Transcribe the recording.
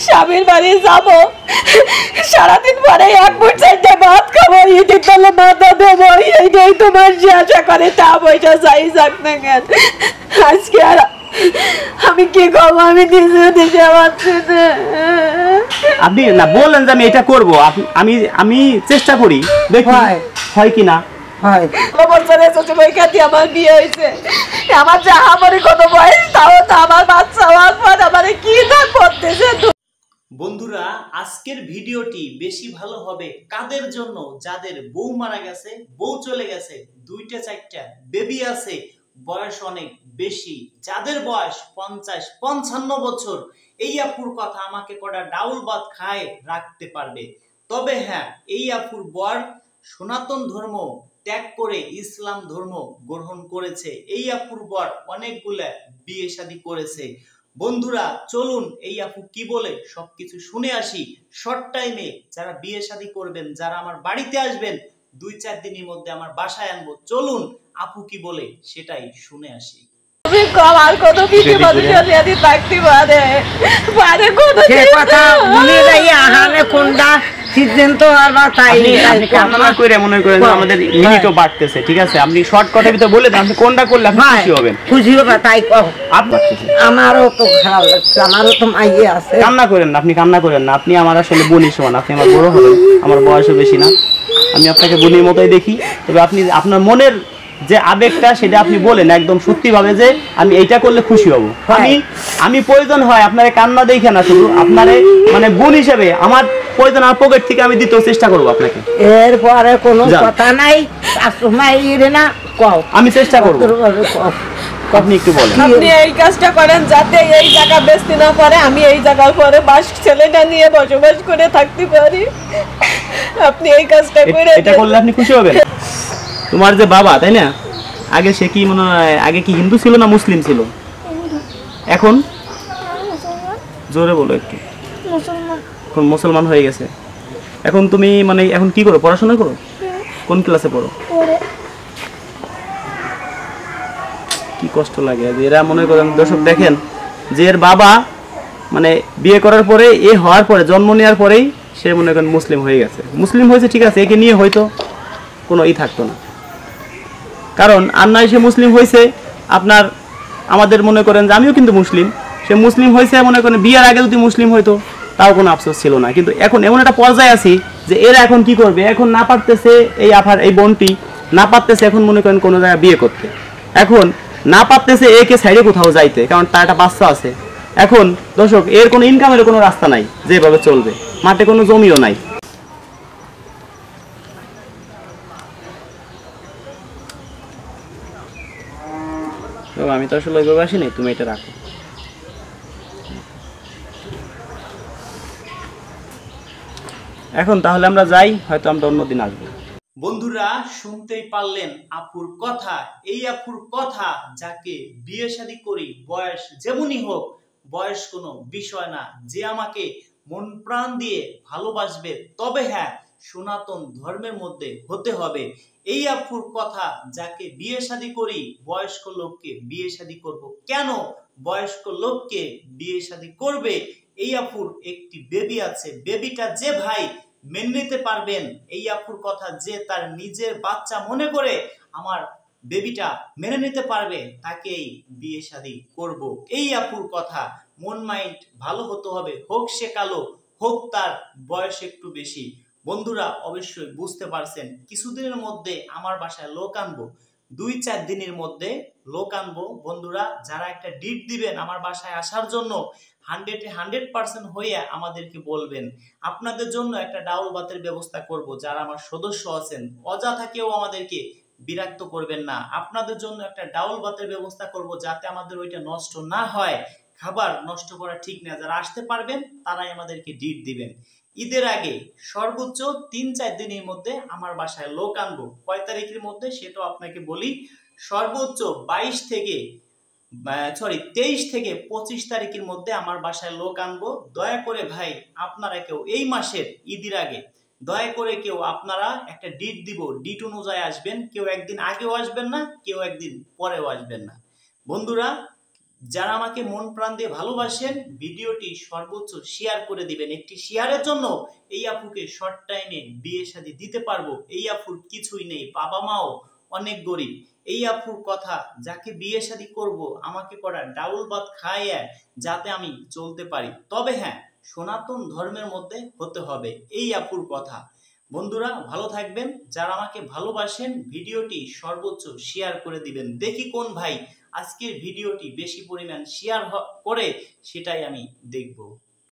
স্বামীর বাড়ি যাবো, সারাদিন পরে এক মুঠ চাইতে ভাত খাবো, ঈদের তলে মাথা দেবো, এইটাই তোমার যে আশা করে তা পয়সা চাই যাক না কেন। আজকে আর আমি কি করবো, আমি নিজে দিতে পারছি না। আপনি না বললেন যে আমি এটা করবো, আমি আমি চেষ্টা করি, দেখি হয় কিনা। আমার বিয়ে হয়েছে, আমার জাহামারি কত বয়স, তাও তো আমার বাচ্চা আমার কি না করতেছে। বন্ধুরা, আজকের ভিডিওটি বেশি ভালো হবে কাদের জন্য? যাদের বউ মারা গেছে, বউ চলে গেছে, 2টা 4টা বেবি আছে, বয়স অনেক বেশি, যাদের বয়স 50-55 বছর। এই আপুর কথা আমাকে কটা ডাউল ভাত খায় রাখতে পারবে। তবে হ্যাঁ, এই আপুর বর সনাতন ধর্ম ত্যাগ করে ইসলাম ধর্ম গ্রহণ করেছে। এই আপুর বর অনেকগুলা বিয়ে শাদী করেছে। বন্ধুরা চলুন এই আপু কি বলে সবকিছু শুনে আসি শর্ট টাইমে। যারা বিয়ে শাদী করবেন, যারা আমার বাড়িতে আসবেন, 2-4 দিনের মধ্যে আমার বাসায় আনবো, চলুন আপু কি বলে সেটাই শুনে আসি। আমার কত কিছু মানুষ থাকতে পারে কথা মনে আহানে কোনটা সিদ্ধান্ত কামনা করে মনে করেন আমাদের মিনিটও বাড়তেছে, ঠিক আছে? আপনি শর্টকাটের ভিতরে বলে দেন আপনি কোনটা করলে আপনি খুশি হবেন। খুশি হবে তাই আমারও তো খারাপ লাগছে, আমারও তো মাইয়ে আছে। কামনা করেন না, আপনি কামনা করেন না, আপনি আমার আসলে বোনই সমান, আপনি আমার বড় হলেন, আমার বয়সও বেশি না, আমি আপনাকে বোনের মতোই দেখি। তবে আপনি আপনার মনের যে আবেগটা সেটা আপনি বলেন একদম সত্যি ভাবে যে আমি এইটা করলে খুশি হব। আমি প্রয়োজন হয় আপনারে কান্না দেখে না, শুধু আপনারে মানে বোন হিসেবে আমার প্রয়োজন, আমার পকেট থেকে আমি দিতেও চেষ্টা করবো আপনাকে। এরপরে কোনো কথা নাই, না কও, আমি চেষ্টা করবো। আপনি একটু বলেন। আপনি এই কাজটা করেন যাতে এই জায়গা বেচতে না পারে, আমি এই জায়গার পরে বাস ছেলেটা নিয়ে বসবাস করে থাকতে পারি। আপনি এই কাজটা করে এটা করলে আপনি খুশি হবেন। তোমার যে বাবা, তাই না, আগে সে কি মনে হয় আগে কি হিন্দু ছিল না মুসলিম ছিল? এখন জোরে বলো একটু। এখন মুসলমান হয়ে গেছে। এখন তুমি মানে এখন কি করো, পড়াশোনা করো? কোন ক্লাসে পড়ো? কি কষ্ট লাগে যে এরা মনে করেন, দর্শক দেখেন যে এর বাবা মানে বিয়ে করার পরে, এ হওয়ার পরে, জন্ম নেওয়ার পরেই সে মনে করেন মুসলিম হয়ে গেছে। মুসলিম হয়েছে ঠিক আছে, একে নিয়ে হয়তো কোনো থাকতো না, কারণ আর নয় সে মুসলিম হয়েছে আপনার, আমাদের মনে করেন যে আমিও কিন্তু মুসলিম, সে মুসলিম হয়েছে মনে করেন বিয়ের আগে যদি মুসলিম হইতো তাও কোনো আফসোস ছিল না। কিন্তু এখন এমন একটা পর্যায়ে আছি যে এরা এখন কি করবে, এখন না পারতেছে, এই আফার এই বোনটি না পারতেছে এখন মনে করেন কোনো জায়গায় বিয়ে করতে, এখন না পারতেছে একে সাইডে কোথাও যাইতে, কারণ তার একটা বাচ্চা আছে। এখন দর্শক এর কোনো ইনকামের কোনো রাস্তা নাই যেভাবে চলবে, মাঠে কোনো জমিও নাই। আমি তো আসলে ওইভাবে আসিনি, তুমি এটা রাখো। এখন তাহলে আমরা যাই, হয়তো আমরা অন্যদিন আসবো। বন্ধুরা শুনতেই পারলেন আপুর কথা। এই আপুর কথা, যাকে বিয়ে শাদী করি, বয়স যেমনই হোক, বয়স কোনো বিষয় না, যে আমাকে মন প্রাণ দিয়ে ভালোবাসবে, তবে হ্যাঁ সনাতন ধর্মের মধ্যে হতে হবে। এই আপুর কথা, যাকে বিয়ে শাদী করি, বয়স্ক লোককে বিয়ে শাদী করব। কেন বয়স্ক লোককে বিয়ে শাদী করবে? এই আপুর একটি বেবি আছে, বেবিটা যে ভাই মেনে নিতে পারবেন, এই আপুর কথা যে তার নিজের বাচ্চা মনে করে আমার বেবিটা মেনে নিতে পারবে, তাকেই বিয়ে শাদী করব। এই আপুর কথা, মন মাইন্ড ভালো হতে হবে, হোক সে কালো, হোক তার বয়স একটু বেশি। বন্ধুরা অবশ্যই বুঝতে পারছেন, কিছুদিনের মধ্যে আমার বাসায় লোক আনবো, 2-4 দিনের মধ্যে লোক আনবো। বন্ধুরা যারা একটা ডিট দিবেন আমার বাসায় আসার জন্য, 100% হয়ে আমাদেরকে বলবেন। আপনাদের জন্য একটা ডাউল ভাতের ব্যবস্থা করব। যারা আমার সদস্য আছেন, অযথা কেউ আমাদেরকে বিরক্ত করবেন না। আপনাদের জন্য একটা ডাউল ভাতের ব্যবস্থা করব, যাতে আমাদের ওইটা নষ্ট না হয়। খাবার নষ্ট করা ঠিক না, যারা আসতে পারবেন তারাই আমাদেরকে ডিট দিবেন। ঈদের আগে সর্বোচ্চ 3-4 দিনের মধ্যে আমার বাসায় লোক আনবো। কয় তারিখের মধ্যে সেটাও আপনাকে বলি, সর্বোচ্চ 23 থেকে 25 তারিখের মধ্যে আমার বাসায় লোক আনবো। দয়া করে ভাই আপনারা কেউ এই মাসের ঈদের আগে দয়া করে কেউ আপনারা একটা ডিট দিব, ডিট অনুযায়ী আসবেন। কেউ একদিন আগেও আসবেন না, কেউ একদিন পরেও আসবেন না। বন্ধুরা যারা আমাকে মন প্রাণ দিয়ে ভালোবাসেন ভিডিওটি সর্বোচ্চ শেয়ার করে দিবেন। একটি শেয়ারের জন্য এই আপুকে শর্ট টাইমে বিয়ে শাদী দিতে পারবো। এই আপুর কিছুই নেই, বাবা মাও অনেক গরিব। এই আপুর কথা, যাকে বিয়ে শাদী করব আমাকে করা ডাউল ভাত খাইয়ে যাতে আমি চলতে পারি, তবে হ্যাঁ সনাতন ধর্মের মধ্যে হতে হবে, এই আপুর কথা। বন্ধুরা ভালো থাকবেন, যারা আমাকে ভালোবাসেন ভিডিওটি সর্বোচ্চ শেয়ার করে দিবেন। দেখি কোন ভাই আজকের ভিডিওটি বেশি পরিমাণ শেয়ার করে, সেটাই আমি দেখব।